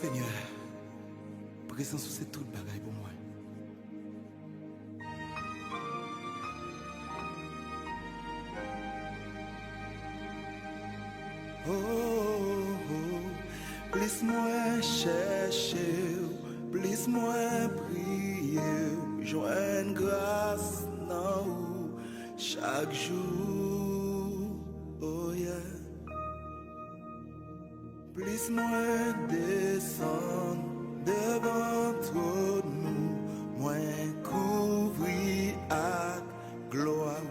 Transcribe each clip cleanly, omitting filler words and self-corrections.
Seigneur, présence c'est tout le bagaille pour moi. Oh, oh, oh, plus moi chercher, plus moi prier, joindre grâce dans vous chaque jour. Oh yeah. Plus moi descendre devant trop nous, moins couvrir à gloire.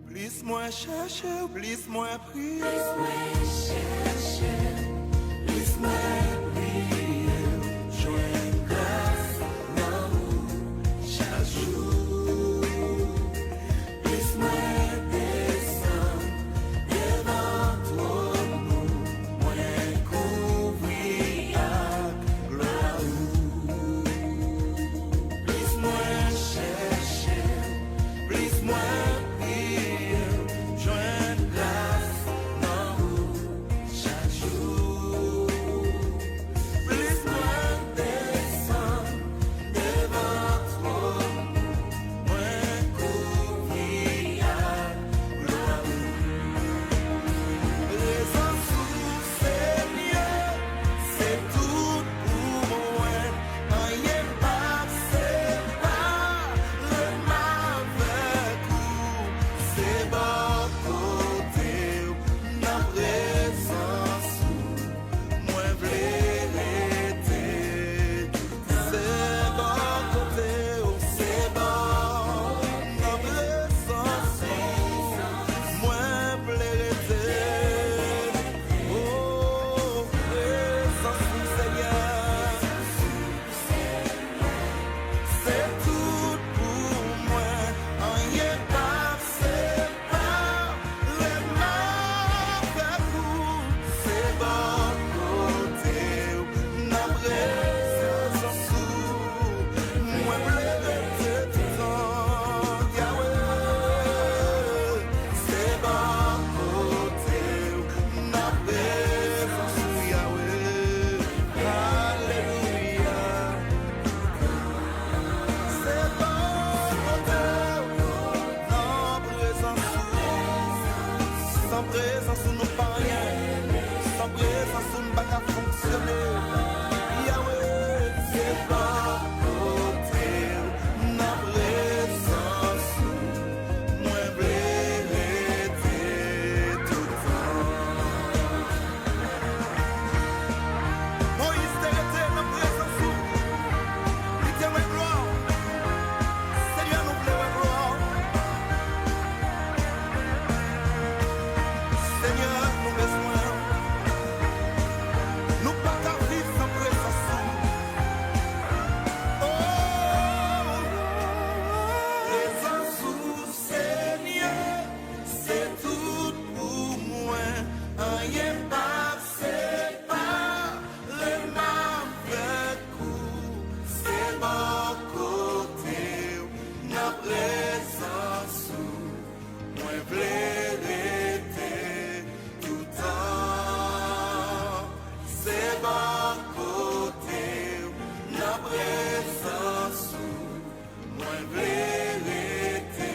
Plus moi chercher, plus moi prier. Plus moi chercher, plus moi prier. Joindre grâce dans vous chaque jour. Plus moi descendre devant toi, moins couvrir à gloire. Plus moi chercher, plus moi sans présence, nous pas rien. Sans présence, nous pas fonctionner. Yahweh, c'est pas côté. Na présence, moi blérité tout le temps. Moïse t'arrêté na présence. Il tient ma gloire. Seigneur, nous plaît gloire. Seigneur, nous besoin. Nous pas qu'à vivre sans présence. Oh, présence, Seigneur, c'est tout pour moi. Rien pas, c'est pas le mauvais coup. C'est mon côté, ma présence. Moi, vérité tout temps. C'est mon côté, ma présence. Moi, vérité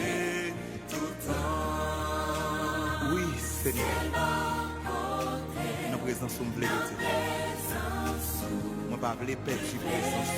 tout temps. Oui, Seigneur. Nos présence sont vérité. Moi, pas perdre présence.